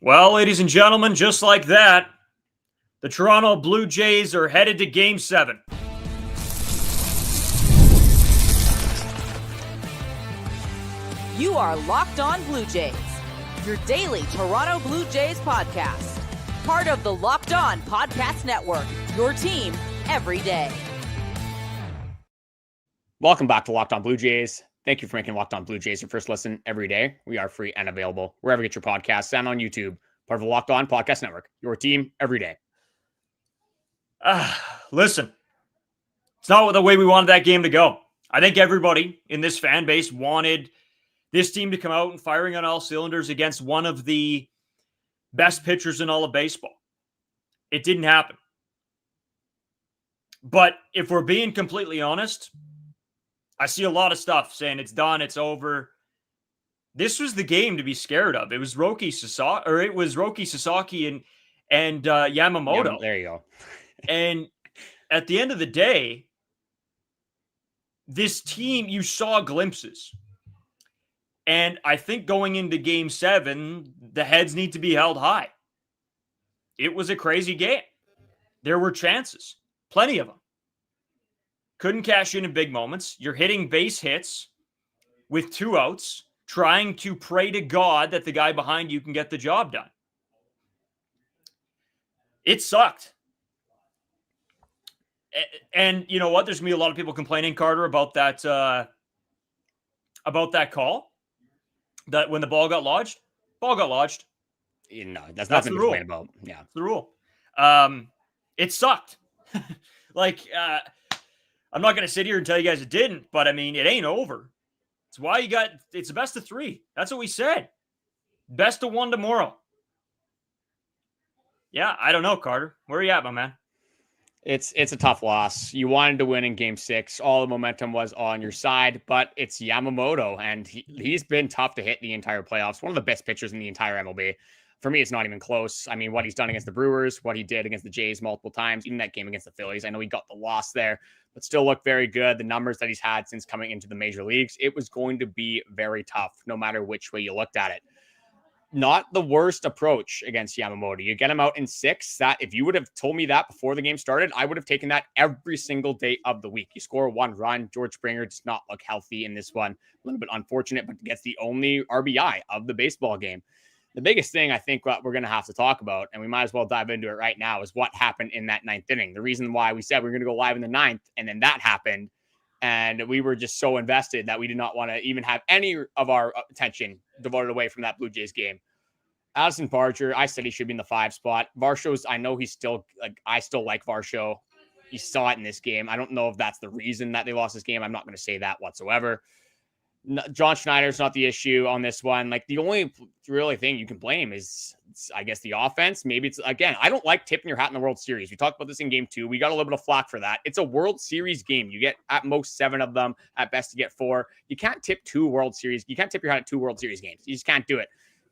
Well, ladies and gentlemen, just like that, the Toronto Blue Jays are headed to Game 7. You are Locked On Blue Jays, your daily Toronto Blue Jays podcast. Part of the Locked On Podcast Network, your team every day. Welcome back to Locked On Blue Jays. Thank you for making Locked On Blue Jays your first listen every day. We are free and available wherever you get your podcasts and on YouTube. Part of the Locked On Podcast Network, your team every day. Listen, it's not the way we wanted that game to go. I think everybody in this fan base wanted this team to come out and firing on all cylinders against one of the best pitchers in all of baseball. It didn't happen. But if we're being completely honest, I see a lot of stuff saying it's done, it's over. This was the game to be scared of. It was Roki Sasaki and Yamamoto. Yeah, there you go. And at the end of the day, this team, you saw glimpses. And I think going into Game 7, the heads need to be held high. It was a crazy game. There were chances, plenty of them. Couldn't cash in big moments. You're hitting base hits with 2 outs, trying to pray to God that the guy behind you can get the job done. It sucked. And you know what? There's going to be a lot of people complaining, Carter, about that call. That when the ball got lodged. No, that's nothing to complain about. Yeah. It's the rule. It sucked. I'm not going to sit here and tell you guys it didn't, but I mean, it ain't over. It's why it's a best of 3. That's what we said. Best of 1 tomorrow. Yeah, I don't know, Carter. Where are you at, my man? It's a tough loss. You wanted to win in Game 6. All the momentum was on your side, but it's Yamamoto, and he's been tough to hit the entire playoffs. One of the best pitchers in the entire MLB. For me, it's not even close. I mean, what he's done against the Brewers, what he did against the Jays multiple times, even that game against the Phillies. I know he got the loss there, but still looked very good. The numbers that he's had since coming into the major leagues, it was going to be very tough, no matter which way you looked at it. Not the worst approach against Yamamoto. You get him out in 6. That if you would have told me that before the game started, I would have taken that every single day of the week. You score 1 run. George Springer does not look healthy in this one. A little bit unfortunate, but gets the only RBI of the baseball game. The biggest thing I think what we're going to have to talk about, and we might as well dive into it right now, is what happened in that 9th inning. The reason why we said we we're going to go live in the 9th, and then that happened, and we were just so invested that we did not want to even have any of our attention devoted away from that Blue Jays game. Addison Barger, I said he should be in the 5 spot. Varsho's, I know he's still, I still like Varsho. You saw it in this game. I don't know if that's the reason that they lost this game. I'm not going to say that whatsoever. John Schneider's not the issue on this one. The only really thing you can blame is, I guess, the offense. Maybe it's, again, I don't like tipping your hat in the World Series. We talked about this in Game 2. We got a little bit of flack for that. It's a World Series game. You get at most 7 of them. At best, you get 4. You can't tip 2 World Series. You can't tip your hat at 2 World Series games. You just can't do it.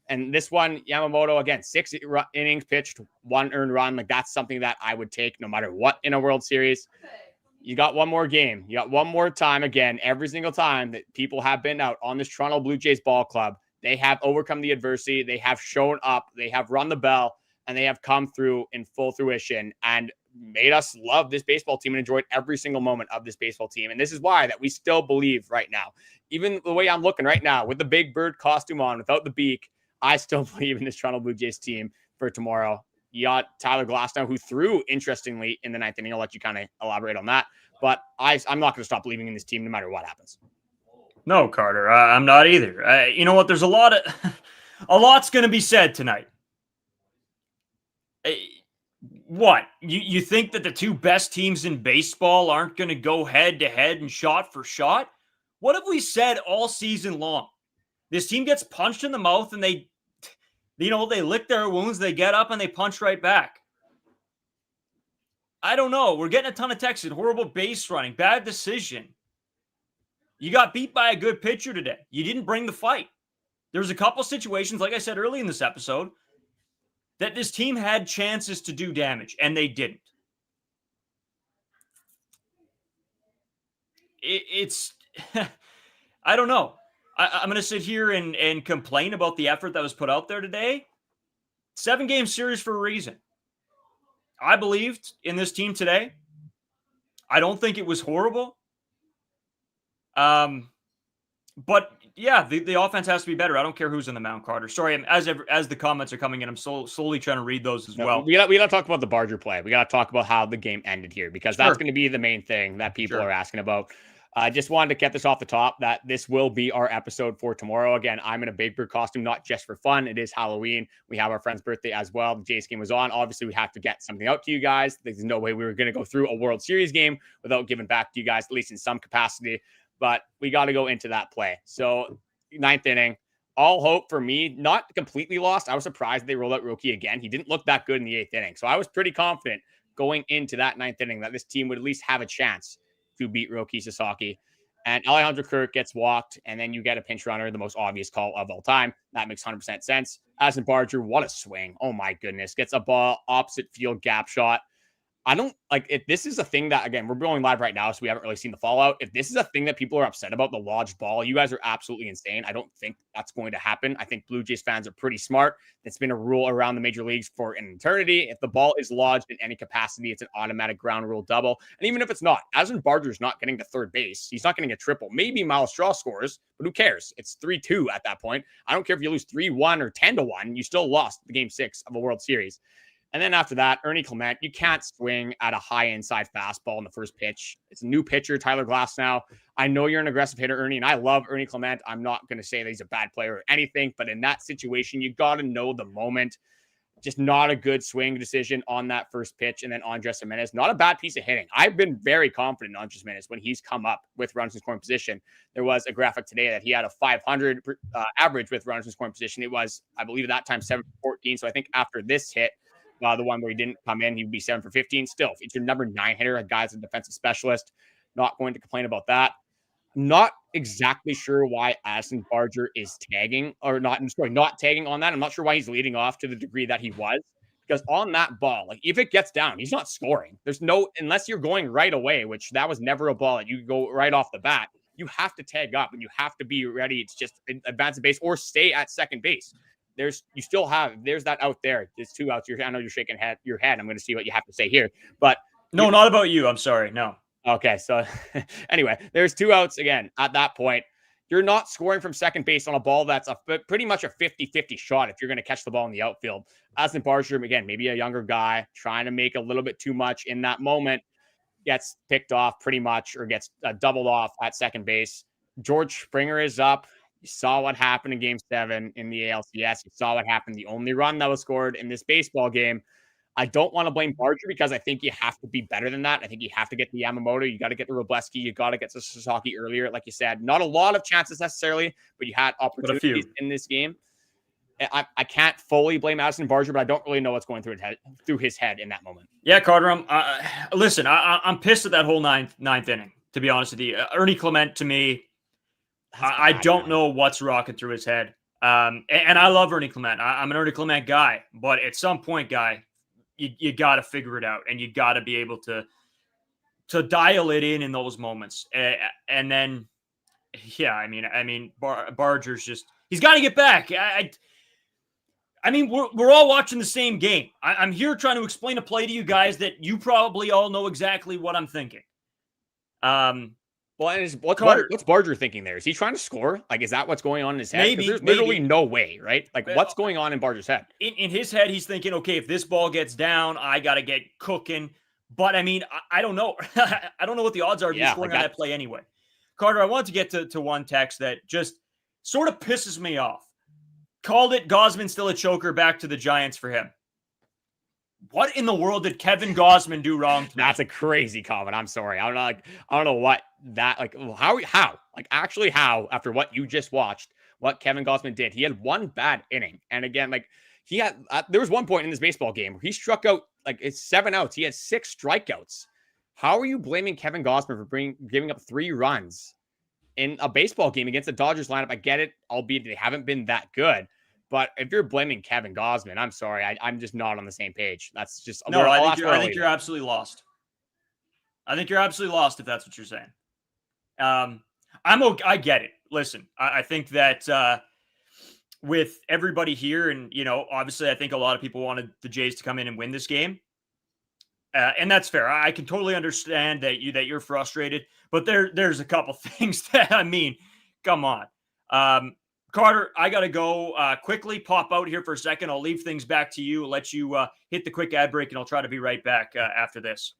And this one, Yamamoto, again, 6 innings pitched, 1 earned run. That's something that I would take no matter what in a World Series. You got one more game. You got one more time. Again, every single time that people have been out on this Toronto Blue Jays ball club, they have overcome the adversity. They have shown up. They have run the bell, and they have come through in full fruition and made us love this baseball team and enjoyed every single moment of this baseball team. And this is why that we still believe right now, even the way I'm looking right now with the big bird costume on, without the beak, I still believe in this Toronto Blue Jays team for tomorrow. You got Tyler Glasnow, who threw, interestingly, in the 9th inning. I'll let you kind of elaborate on that. But I'm not going to stop believing in this team no matter what happens. No, Carter, I'm not either. You know what? There's a lot's going to be said tonight. What? You think that the 2 best teams in baseball aren't going to go head-to-head and shot for shot? What have we said all season long? This team gets punched in the mouth and they lick their wounds, they get up and they punch right back. I don't know. We're getting a ton of texts. Horrible base running, bad decision. You got beat by a good pitcher today. You didn't bring the fight. There was a couple situations, like I said early in this episode, that this team had chances to do damage, and they didn't. It's I don't know. I'm going to sit here and complain about the effort that was put out there today. 7-game series for a reason. I believed in this team today. I don't think it was horrible. But yeah, the offense has to be better. I don't care who's in the mound, Carter. Sorry, as the comments are coming in, I'm slowly trying to read those as well. We got to talk about the Barger play. We got to talk about how the game ended here, because that's going to be the main thing that people are asking about. I just wanted to get this off the top that this will be our episode for tomorrow. Again, I'm in a Big Bird costume, not just for fun. It is Halloween. We have our friend's birthday as well. The Jays game was on. Obviously, we have to get something out to you guys. There's no way we were going to go through a World Series game without giving back to you guys, at least in some capacity. But we got to go into that play. So 9th inning, all hope for me, not completely lost. I was surprised they rolled out Roki again. He didn't look that good in the 8th inning. So I was pretty confident going into that 9th inning that this team would at least have a chance to beat Roki Sasaki. And Alejandro Kirk gets walked, and then you get a pinch runner, the most obvious call of all time. That makes 100% sense. Addison Barger, what a swing. Oh my goodness. Gets a ball, opposite field gap shot. I don't like if this is a thing that, again, we're going live right now, so we haven't really seen the fallout. If this is a thing that people are upset about, the lodged ball, you guys are absolutely insane. I don't think that's going to happen. I think Blue Jays fans are pretty smart. It's been a rule around the major leagues for an eternity. If the ball is lodged in any capacity, it's an automatic ground rule double. And even if it's not, Addison Barger's not getting to third base. He's not getting a triple. Maybe Miles Straw scores, but who cares? It's 3-2 at that point. I don't care if you lose 3-1 or 10-1. You still lost the game 6 of a World Series. And then after that, Ernie Clement, you can't swing at a high inside fastball in the first pitch. It's a new pitcher, Tyler Glasnow. I know you're an aggressive hitter, Ernie, and I love Ernie Clement. I'm not going to say that he's a bad player or anything, but in that situation, you got to know the moment. Just not a good swing decision on that first pitch. And then Andres Gimenez, not a bad piece of hitting. I've been very confident in Andres Gimenez when he's come up with runners in scoring position. There was a graphic today that he had a 500 average with runners in scoring position. It was, I believe at that time, 7-for-14. So I think after this hit, the one where he didn't come in, he would be 7-for-15. Still, if it's your number 9 hitter, a guy's a defensive specialist, not going to complain about that. Not exactly sure why Addison Barger is tagging or not tagging on that. I'm not sure why he's leading off to the degree that he was, because on that ball, like if it gets down, he's not scoring. There's no, unless you're going right away, which that was never a ball that you go right off the bat. You have to tag up and you have to be ready to just advance the base or stay at second base. There's that out there. There's 2 outs. I know you're shaking your head. I'm going to see what you have to say here, but no, not about you. I'm sorry. No. Okay. So anyway, there's 2 outs again. At that point, you're not scoring from second base on a ball that's pretty much a 50-50 shot if you're going to catch the ball in the outfield. Addison Barger, again, maybe a younger guy trying to make a little bit too much in that moment, gets picked off pretty much, or gets doubled off at second base. George Springer is up. You saw what happened in Game 7 in the ALCS. You saw what happened. The only run that was scored in this baseball game. I don't want to blame Barger because I think you have to be better than that. I think you have to get the Yamamoto. You got to get the Robleski. You got to get the Sasaki earlier. Like you said, not a lot of chances necessarily, but you had opportunities in this game. I can't fully blame Addison Barger, but I don't really know what's going through his head in that moment. Yeah, Carter, listen, I'm pissed at that whole ninth inning, to be honest with you. Ernie Clement, to me, I don't know what's rocking through his head. And I love Ernie Clement. I'm an Ernie Clement guy, but at some point, guy, you got to figure it out, and you got to be able to dial it in those moments. And then, yeah, I mean, Barger's just, he's got to get back. I mean, we're all watching the same game. I'm here trying to explain a play to you guys that you probably all know exactly what I'm thinking. Well, and what's Barger thinking there? Is he trying to score? Like, is that what's going on in his head? Maybe. There's literally no way, right? Like, what's going on in Barger's head? In his head, he's thinking, okay, if this ball gets down, I got to get cooking. But, I mean, I don't know. I don't know what the odds are of you scoring on that play anyway. Carter, I want to get to one text that just sort of pisses me off. Called it Gausman still a choker, back to the Giants for him. What in the world did Kevin Gausman do wrong to me? That's a crazy comment. I'm sorry. I don't know what that, like, how, like, actually how, after what you just watched, what Kevin Gausman did. He had one bad inning. And again, like, he had, there was one point in this baseball game where he struck out, like, it's 7 outs. He had 6 strikeouts. How are you blaming Kevin Gausman for giving up 3 runs in a baseball game against the Dodgers lineup? I get it, albeit they haven't been that good. But if you're blaming Kevin Gausman, I'm sorry. I'm just not on the same page. That's just... No, I think you're absolutely lost. I think you're absolutely lost if that's what you're saying. I get it. Listen, I think that with everybody here, and obviously, I think a lot of people wanted the Jays to come in and win this game, and that's fair. I can totally understand that you're frustrated, but there's a couple things that come on. Carter, I got to go quickly pop out here for a second. I'll leave things back to you, let you hit the quick ad break, and I'll try to be right back after this.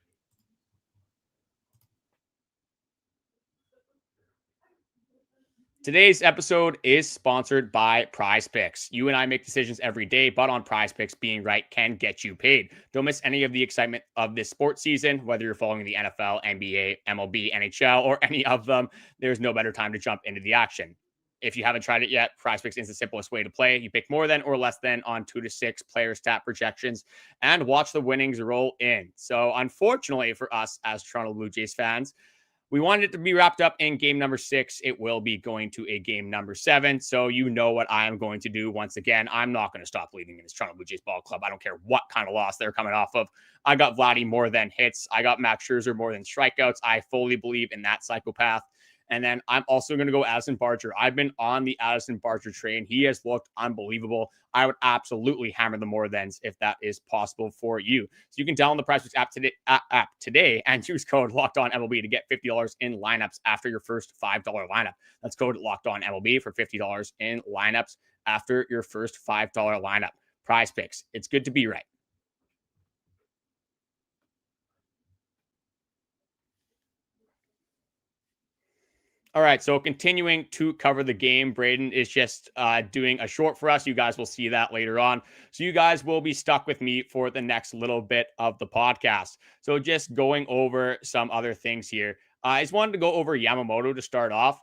Today's episode is sponsored by Prize Picks. You and I make decisions every day, but on Prize Picks, being right can get you paid. Don't miss any of the excitement of this sports season, whether you're following the NFL, NBA, MLB, NHL, or any of them. There's no better time to jump into the action. If you haven't tried it yet, Prize Picks is the simplest way to play. You pick more than or less than on 2 to 6 player stat projections and watch the winnings roll in. So unfortunately for us as Toronto Blue Jays fans, we wanted it to be wrapped up in game number 6. It will be going to a game number 7. So you know what I am going to do. Once again, I'm not going to stop believing in this Toronto Blue Jays ball club. I don't care what kind of loss they're coming off of. I got Vladdy more than hits. I got Max Scherzer more than strikeouts. I fully believe in that psychopath. And then I'm also going to go Addison Barger. I've been on the Addison Barger train. He has looked unbelievable. I would absolutely hammer the more thans if that is possible for you. So you can download the Prize Picks app today and use code LOCKEDONMLB to get $50 in lineups after your first $5 lineup. That's code LOCKEDONMLB for $50 in lineups after your first $5 lineup. Prize Picks. It's good to be right. All right, so continuing to cover the game, Braden is just doing a short for us. You guys will see that later on. So you guys will be stuck with me for the next little bit of the podcast. So just going over some other things here. I just wanted to go over Yamamoto to start off.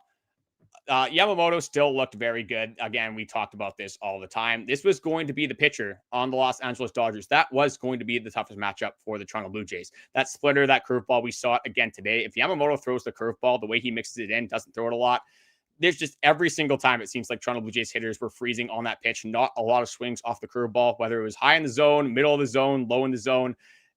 Yamamoto still looked very good. Again, we talked about this all the time. This was going to be the pitcher on the Los Angeles Dodgers. That was going to be the toughest matchup for the Toronto Blue Jays. That splitter, that curveball, we saw it again today. If Yamamoto throws the curveball, the way he mixes it in, doesn't throw it a lot, there's just every single time it seems like Toronto Blue Jays hitters were freezing on that pitch. Not a lot of swings off the curveball, whether it was high in the zone, middle of the zone, low in the zone.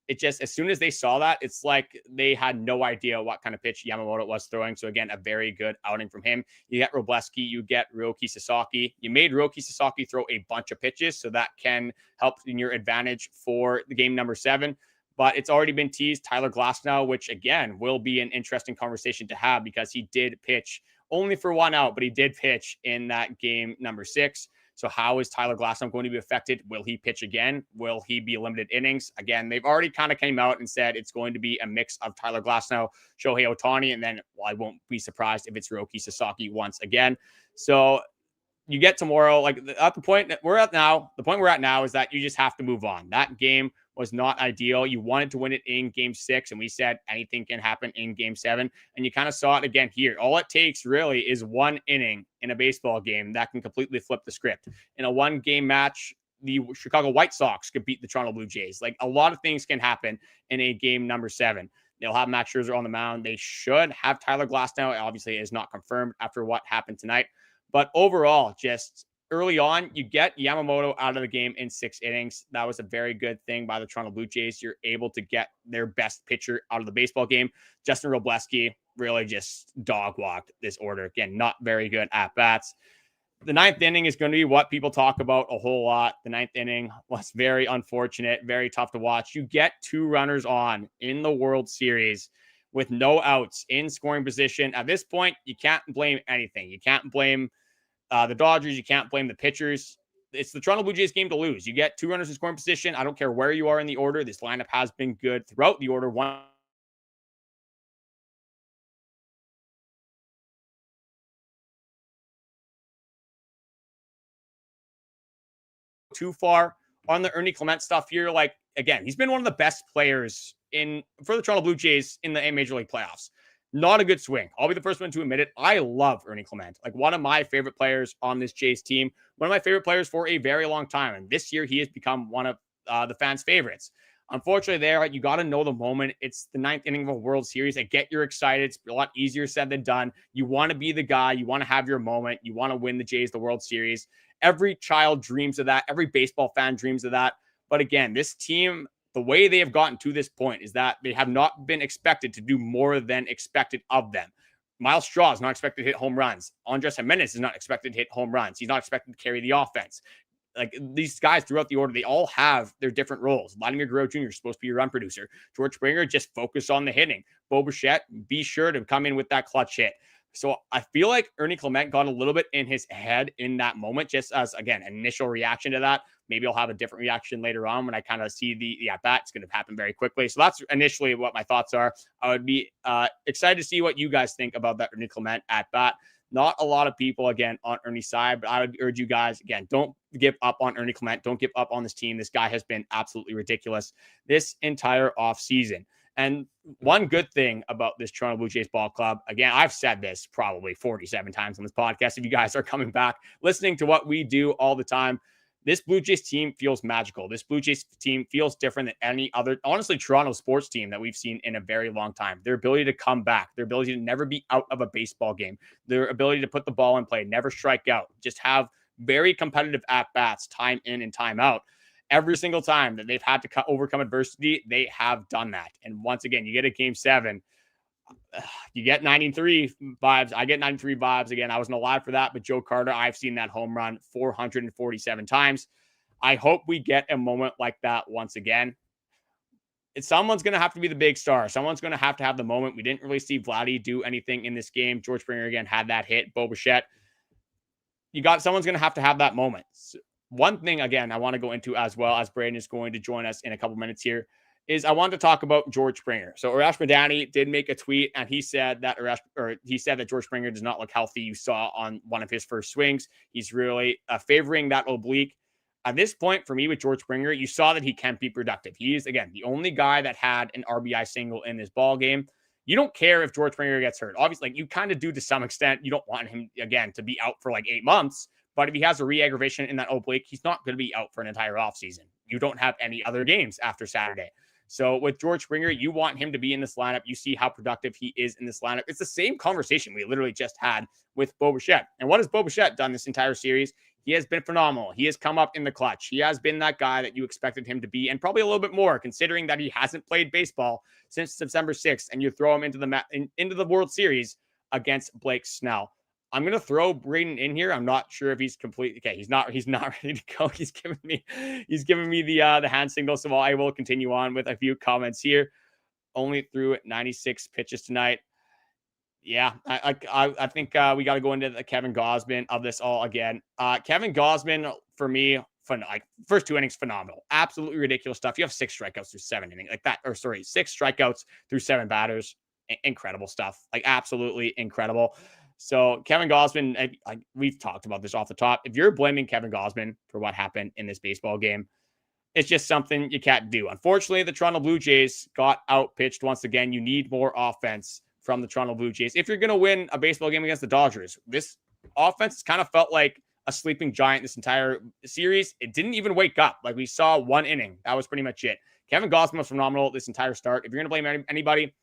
It just, as soon as they saw that, it's like they had no idea what kind of pitch Yamamoto was throwing. So again, a very good outing from him. You get Robleski, you get Ryoki Sasaki. You made Ryoki Sasaki throw a bunch of pitches, so that can help in your advantage for the game number 7. But it's already been teased, Tyler Glasnow, which again will be an interesting conversation to have because he did pitch only for 1 out, but he did pitch in that game number 6. So how is Tyler Glasnow going to be affected? Will he pitch again? Will he be limited innings? Again, they've already kind of came out and said it's going to be a mix of Tyler Glasnow, Shohei Ohtani, and then I won't be surprised if it's Ryoki Sasaki once again. So you get tomorrow, like at the point that we're at now, is that you just have to move on. That game was not ideal. You wanted to win it in game 6, and we said anything can happen in game 7. And you kind of saw it again here. All it takes really is 1 inning in a baseball game that can completely flip the script. In a 1-game match, the Chicago White Sox could beat the Toronto Blue Jays. Like a lot of things can happen in a game number 7. They'll have Max Scherzer on the mound. They should have Tyler Glasnow. Obviously, it is not confirmed after what happened tonight. But overall, just early on, you get Yamamoto out of the game in 6 innings. That was a very good thing by the Toronto Blue Jays. You're able to get their best pitcher out of the baseball game. Justin Robleski really just dog-walked this order. Again, not very good at-bats. The 9th inning is going to be what people talk about a whole lot. The 9th inning was very unfortunate, very tough to watch. You get 2 runners on in the World Series with no outs in scoring position. At this point, you can't blame anything. You can't blame the Dodgers. You can't blame the pitchers. It's the Toronto Blue Jays game to lose. You get 2 runners in scoring position. I don't care where you are in the order. This lineup has been good throughout the order. One too far on the Ernie Clement stuff here. Like, again, he's been one of the best players for the Toronto Blue Jays in the Major League playoffs. Not a good swing. I'll be the first one to admit it. I love Ernie Clement. Like one of my favorite players on this Jays team. One of my favorite players for a very long time. And this year he has become one of the fans' favorites. Unfortunately, you got to know the moment. It's the 9th inning of a World Series. I get you're excited. It's a lot easier said than done. You want to be the guy. You want to have your moment. You want to win the Jays the World Series. Every child dreams of that. Every baseball fan dreams of that. But again, this team, the way they have gotten to this point is that they have not been expected to do more than expected of them. Miles Straw is not expected to hit home runs. Andres Jimenez is not expected to hit home runs. He's not expected to carry the offense. Like these guys throughout the order, they all have their different roles. Vladimir Guerrero Jr. is supposed to be a run producer. George Springer, just focus on the hitting. Bo Bichette, be sure to come in with that clutch hit. So I feel like Ernie Clement got a little bit in his head in that moment, just as, again, initial reaction to that. Maybe I'll have a different reaction later on when I kind of see the at-bat. It's going to happen very quickly. So that's initially what my thoughts are. I would be excited to see what you guys think about that Ernie Clement at-bat. Not a lot of people, again, on Ernie's side, but I would urge you guys, again, don't give up on Ernie Clement. Don't give up on this team. This guy has been absolutely ridiculous this entire offseason. And one good thing about this Toronto Blue Jays ball club, again, I've said this probably 47 times on this podcast. If you guys are coming back, listening to what we do all the time, this Blue Jays team feels magical. This Blue Jays team feels different than any other, honestly, Toronto sports team that we've seen in a very long time. Their ability to come back, their ability to never be out of a baseball game, their ability to put the ball in play, never strike out, just have very competitive at-bats time in and time out. Every single time that they've had to overcome adversity, they have done that. And once again, you get a game 7, you get 93 vibes. I get 93 vibes. Again, I wasn't alive for that, but Joe Carter, I've seen that home run 447 times. I hope we get a moment like that once again. Someone's going to have to be the big star. Someone's going to have the moment. We didn't really see Vladdy do anything in this game. George Springer, again, had that hit. Bo Bichette. Someone's going to have that moment. So one thing, again, I want to go into as well, as Braden is going to join us in a couple minutes here, is I wanted to talk about George Springer. So Arash Madani did make a tweet, and he said that George Springer does not look healthy. You saw on one of his first swings, he's really favoring that oblique. At this point, for me with George Springer, you saw that he can be productive. He is, again, the only guy that had an RBI single in this ball game. You don't care if George Springer gets hurt. Obviously, you kind of do to some extent. You don't want him, again, to be out for like 8 months. But if he has a re-aggravation in that oblique, he's not going to be out for an entire offseason. You don't have any other games after Saturday. So with George Springer, you want him to be in this lineup. You see how productive he is in this lineup. It's the same conversation we literally just had with Bo Bichette. And what has Bo Bichette done this entire series? He has been phenomenal. He has come up in the clutch. He has been that guy that you expected him to be, and probably a little bit more, considering that he hasn't played baseball since September 6th, and you throw him into the World Series against Blake Snell. I'm going to throw Braden in here. I'm not sure if he's completely okay. He's not ready to go. He's giving me the hand signal. So I will continue on with a few comments here. Only threw 96 pitches tonight. Yeah, I think we got to go into the Kevin Gausman of this all again. Kevin Gausman, for me, first 2 innings, phenomenal. Absolutely ridiculous stuff. You have 6 strikeouts through 7 innings. 6 strikeouts through 7 batters. Incredible stuff. Absolutely incredible. So Kevin Gausman, we've talked about this off the top. If you're blaming Kevin Gausman for what happened in this baseball game, it's just something you can't do. Unfortunately, the Toronto Blue Jays got outpitched once again. You need more offense from the Toronto Blue Jays if you're going to win a baseball game against the Dodgers. This offense kind of felt like a sleeping giant this entire series. It didn't even wake up. We saw 1 inning. That was pretty much it. Kevin Gausman was phenomenal this entire start. If you're going to blame anybody,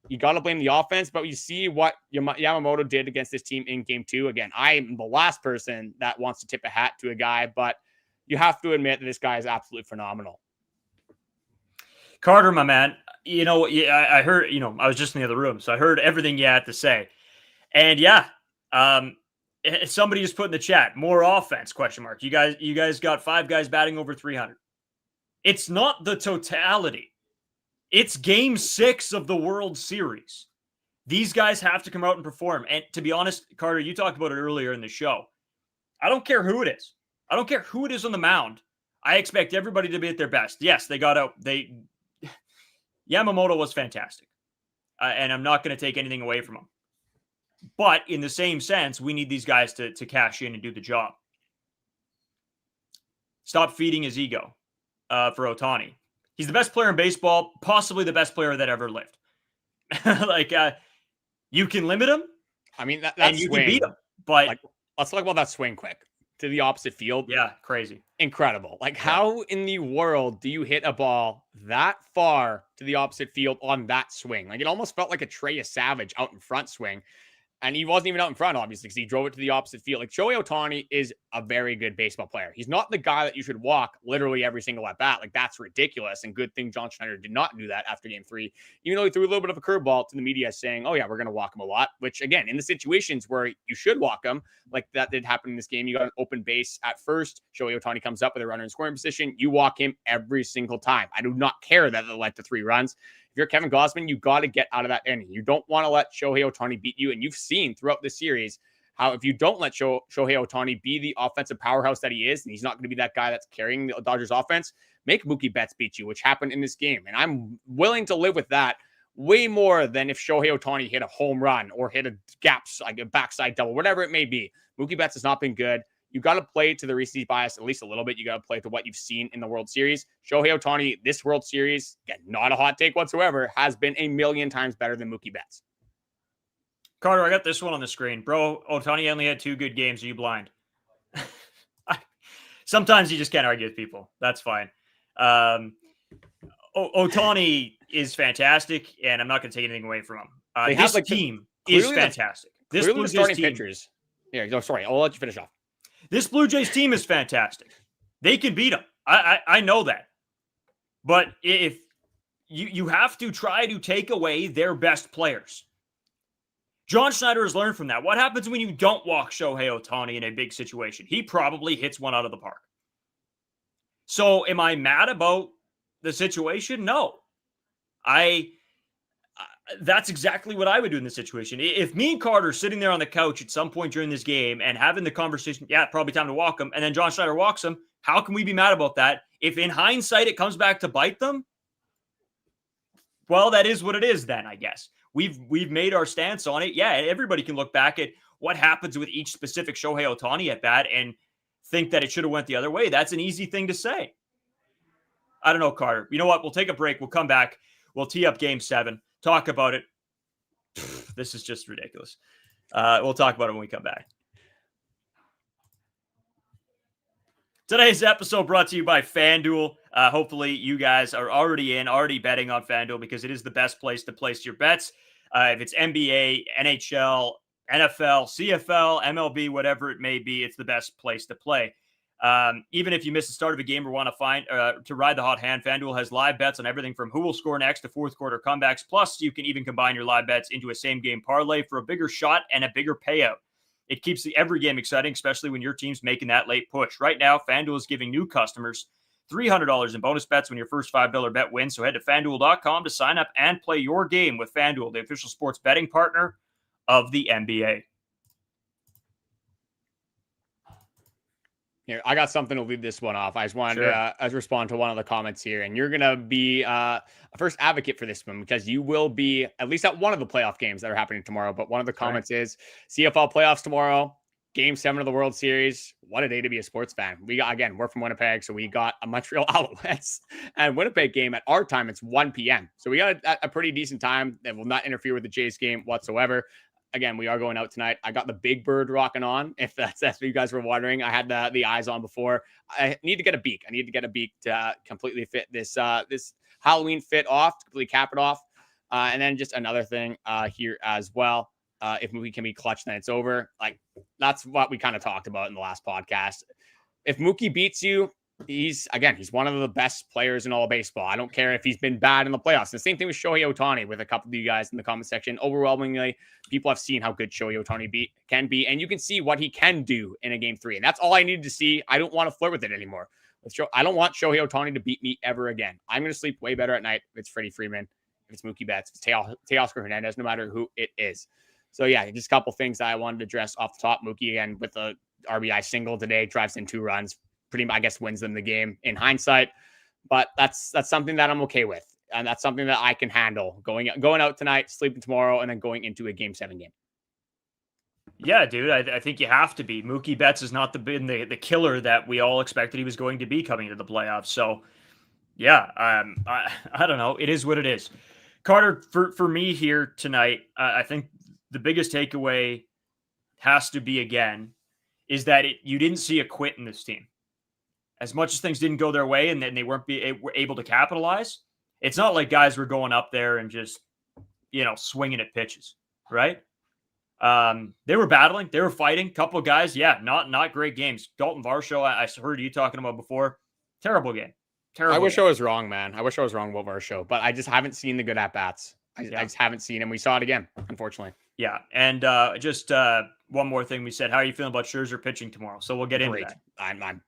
you got to blame the offense, but you see what Yamamoto did against this team in game 2. Again, I'm the last person that wants to tip a hat to a guy, but you have to admit that this guy is absolutely phenomenal. Carter, my man, I heard, I was just in the other room, so I heard everything you had to say. And somebody just put in the chat, more offense, ? You guys got 5 guys batting over 300. It's not the totality. It's game 6 of the World Series. These guys have to come out and perform. And to be honest, Carter, you talked about it earlier in the show. I don't care who it is. I don't care who it is on the mound. I expect everybody to be at their best. Yes, they got out. Yamamoto was fantastic. And I'm not going to take anything away from him. But in the same sense, we need these guys to cash in and do the job. Stop feeding his ego for Ohtani. He's the best player in baseball, possibly the best player that ever lived. You can limit him. I mean, that's and you can beat him. But let's talk about that swing quick to the opposite field. Yeah, crazy. Incredible. How in the world do you hit a ball that far to the opposite field on that swing? It almost felt like a Trey Savage out in front swing. And he wasn't even out in front, obviously, because he drove it to the opposite field. Like, Shohei Ohtani is a very good baseball player. He's not the guy that you should walk literally every single at bat. Like, that's ridiculous. And good thing John Schneider did not do that after game 3, even though he threw a little bit of a curveball to the media saying, oh, yeah, we're going to walk him a lot. Which, again, in the situations where you should walk him, like that did happen in this game, you got an open base at first. Shohei Ohtani comes up with a runner in scoring position. You walk him every single time. I do not care that it led to 3 runs. If you're Kevin Gausman, you got to get out of that inning. You don't want to let Shohei Ohtani beat you. And you've seen throughout this series how if you don't let Shohei Ohtani be the offensive powerhouse that he is, and he's not going to be that guy that's carrying the Dodgers offense, make Mookie Betts beat you, which happened in this game. And I'm willing to live with that way more than if Shohei Ohtani hit a home run or hit a gaps, like a backside double, whatever it may be. Mookie Betts has not been good. You got to play to the recency bias at least a little bit. You got to play to what you've seen in the World Series. Shohei Ohtani, this World Series, again, not a hot take whatsoever, has been a million times better than Mookie Betts. Carter, I got this one on the screen. Bro, Ohtani only had 2 good games. Are you blind? Sometimes you just can't argue with people. That's fine. Ohtani is fantastic, and I'm not going to take anything away from him. This team is fantastic. This Blue Jays team. Pitchers. Yeah, no, sorry. I'll let you finish off. This Blue Jays team is fantastic. They can beat them. I know that. But if you have to try to take away their best players. John Schneider has learned from that. What happens when you don't walk Shohei Ohtani in a big situation? He probably hits one out of the park. So am I mad about the situation? No. That's exactly what I would do in this situation. If me and Carter are sitting there on the couch at some point during this game and having the conversation, yeah, probably time to walk him, and then John Schneider walks him, how can we be mad about that? If in hindsight it comes back to bite them, well, that is what it is then, I guess. We've made our stance on it. Yeah, everybody can look back at what happens with each specific Shohei Ohtani at bat and think that it should have went the other way. That's an easy thing to say. I don't know, Carter. You know what? We'll take a break. We'll come back. We'll tee up Game 7. Talk about it. This is just ridiculous. We'll talk about it when we come back. Today's episode brought to you by FanDuel. Hopefully you guys are already betting on FanDuel because it is the best place to place your bets. If it's NBA, NHL, NFL, CFL, MLB, whatever it may be, it's the best place to play. Even if you miss the start of a game or want to ride the hot hand, FanDuel has live bets on everything from who will score next to fourth quarter comebacks. Plus, you can even combine your live bets into a same game parlay for a bigger shot and a bigger payout. It keeps every game exciting, especially when your team's making that late push. Right now, FanDuel is giving new customers $300 in bonus bets when your first $5 bet wins. So head to FanDuel.com to sign up and play your game with FanDuel, the official sports betting partner of the NBA. Here, I got something to lead this one off. I just wanted to respond to one of the comments here. And you're going to be a first advocate for this one because you will be at least at one of the playoff games that are happening tomorrow. But one of the comments is CFL playoffs tomorrow, Game 7 of the World Series. What a day to be a sports fan. We're from Winnipeg, so we got a Montreal Alouettes and Winnipeg game at our time. It's 1 p.m. So we got a pretty decent time that will not interfere with the Jays game whatsoever. Again, we are going out tonight. I got the Big Bird rocking on. If that's what you guys were wondering, I had the eyes on before. I need to get a beak. I need to get a beak to completely fit this Halloween fit off, to completely cap it off. And then just another thing here as well. If we can be clutch, then it's over. Like that's what we kind of talked about in the last podcast. If Mookie beats you, he's one of the best players in all of baseball. I don't care if he's been bad in the playoffs. The same thing with Shohei Ohtani with a couple of you guys in the comment section. Overwhelmingly, people have seen how good Shohei Ohtani can be, and you can see what he can do in a Game 3. And that's all I needed to see. I don't want to flirt with it anymore. I don't want Shohei Ohtani to beat me ever again. I'm going to sleep way better at night if it's Freddie Freeman, if it's Mookie Betts, if it's Teoscar Hernandez, no matter who it is. So, yeah, just a couple things that I wanted to address off the top. Mookie, again, with the RBI single today, drives in 2 runs. Pretty much, I guess, wins them the game in hindsight. But that's something that I'm okay with. And that's something that I can handle going out tonight, sleeping tomorrow, and then going into a Game 7 game. Yeah, dude, I think you have to be. Mookie Betts has not been the killer that we all expected he was going to be coming to the playoffs. So, yeah, I don't know. It is what it is. Carter, for me here tonight, I think the biggest takeaway has to be, again, is that you didn't see a quit in this team. As much as things didn't go their way and then they were able to capitalize, it's not like guys were going up there and just, swinging at pitches, right? They were battling. They were fighting. Couple of guys. Yeah, not great games. Dalton Varsho, I heard you talking about before. Terrible game. Terrible I wish game. I was wrong, man. I wish I was wrong about our show, but I just haven't seen the good at-bats. I just haven't seen him. We saw it again, unfortunately. Yeah, and just one more thing we said. How are you feeling about Scherzer pitching tomorrow? So we'll get into that. I'm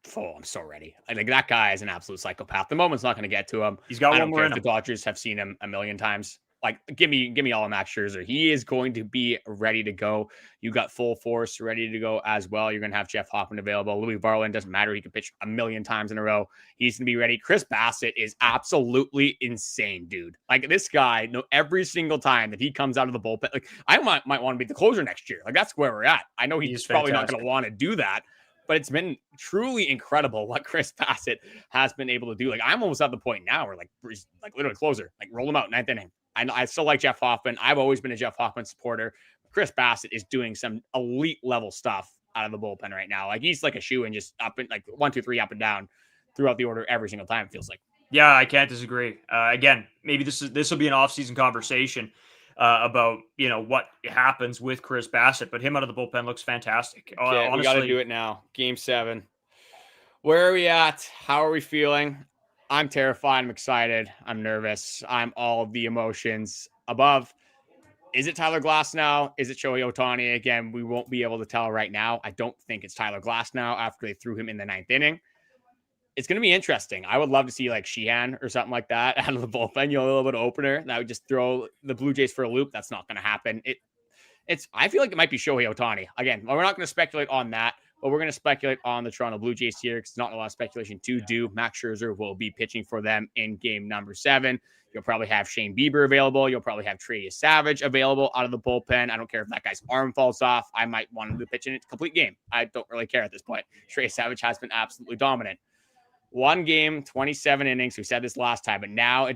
so ready. Like that guy is an absolute psychopath. The moment's not going to get to him. He's got I one don't more care in if him. the Dodgers have seen him a million times. Like, give me all of Max Scherzer. He is going to be ready to go. You got full force ready to go as well. You're going to have Jeff Hoffman available. Louis Varland, doesn't matter. He can pitch a million times in a row. He's going to be ready. Chris Bassett is absolutely insane, dude. Like, this guy, every single time that he comes out of the bullpen, like, I might want to be the closer next year. Like, that's where we're at. I know he's probably not going to want to do that, but it's been truly incredible what Chris Bassett has been able to do. Like, I'm almost at the point now where, like, literally closer. Like, roll him out, ninth inning. I still like Jeff Hoffman. I've always been a Jeff Hoffman supporter. Chris Bassett is doing some elite level stuff out of the bullpen right now. Like, he's like a shoe and just up and like 1, 2, 3 up and down throughout the order every single time, it feels like. Yeah, I can't disagree. Again, maybe this will be an off-season conversation about what happens with Chris Bassett, but him out of the bullpen looks fantastic. Okay, honestly, we got to do it now. Game 7. Where are we at? How are we feeling? I'm terrified. I'm excited. I'm nervous. I'm all of the emotions above. Is it Tyler Glasnow? Is it Shohei Ohtani? Again, we won't be able to tell right now. I don't think it's Tyler Glasnow after they threw him in the 9th inning. It's going to be interesting. I would love to see like Sheehan or something like that out of the bullpen, a little bit of opener. That would just throw the Blue Jays for a loop. That's not going to happen. I feel like it might be Shohei Ohtani. Again, we're not going to speculate on that. But we're going to speculate on the Toronto Blue Jays here because it's not a lot of speculation to do. Max Scherzer will be pitching for them in game number 7. You'll probably have Shane Bieber available. You'll probably have Trey Savage available out of the bullpen. I don't care if that guy's arm falls off. I might want him to pitch in a complete game. I don't really care at this point. Trey Savage has been absolutely dominant. 1 game, 27 innings. We said this last time, but now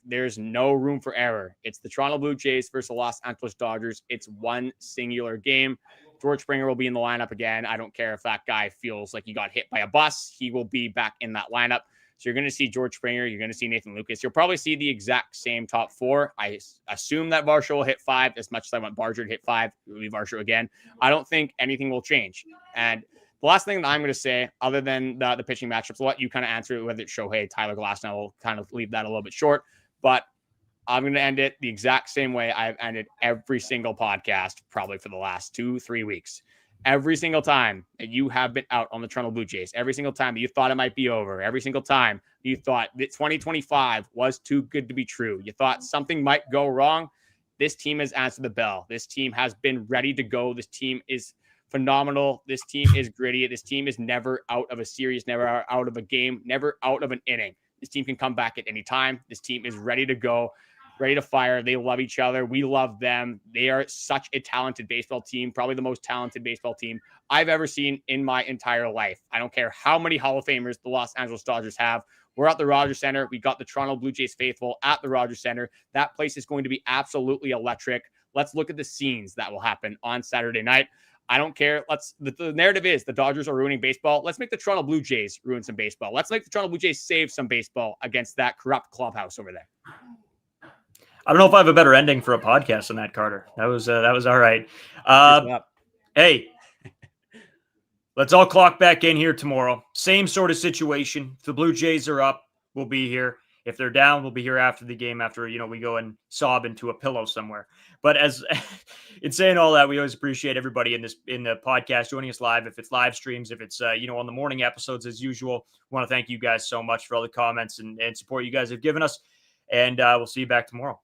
there's no room for error. It's the Toronto Blue Jays versus the Los Angeles Dodgers. It's one singular game. George Springer will be in the lineup again. I don't care if that guy feels like he got hit by a bus. He will be back in that lineup. So you're going to see George Springer. You're going to see Nathan Lucas. You'll probably see the exact same top 4. I assume that Varsho will hit 5 as much as I want Barger to hit 5. It will be Varsho again. I don't think anything will change. And the last thing that I'm going to say, other than the pitching matchups, I'll let you kind of answer it, whether it's Shohei, Tyler Glasnow. We'll kind of leave that a little bit short. But I'm going to end it the exact same way I've ended every single podcast, probably for the last 2-3 weeks. Every single time that you have been out on the Toronto Blue Jays, every single time that you thought it might be over, every single time you thought that 2025 was too good to be true, you thought something might go wrong, this team has answered the bell. This team has been ready to go. This team is phenomenal. This team is gritty. This team is never out of a series, never out of a game, never out of an inning. This team can come back at any time. This team is ready to go, ready to fire. They love each other. We love them. They are such a talented baseball team, probably the most talented baseball team I've ever seen in my entire life. I don't care how many Hall of Famers the Los Angeles Dodgers have. We're at the Rogers Center. We got the Toronto Blue Jays faithful at the Rogers Center. That place is going to be absolutely electric. Let's look at the scenes that will happen on Saturday night. I don't care. The narrative is the Dodgers are ruining baseball. Let's make the Toronto Blue Jays ruin some baseball. Let's make the Toronto Blue Jays save some baseball against that corrupt clubhouse over there. I don't know if I have a better ending for a podcast than that, Carter. That was all right. Hey, let's all clock back in here tomorrow. Same sort of situation. If the Blue Jays are up, we'll be here. If they're down, we'll be here after the game, after, we go and sob into a pillow somewhere. But as in saying all that, we always appreciate everybody in the podcast joining us live. If it's live streams, if it's, on the morning episodes, as usual, we want to thank you guys so much for all the comments and support you guys have given us. And we'll see you back tomorrow.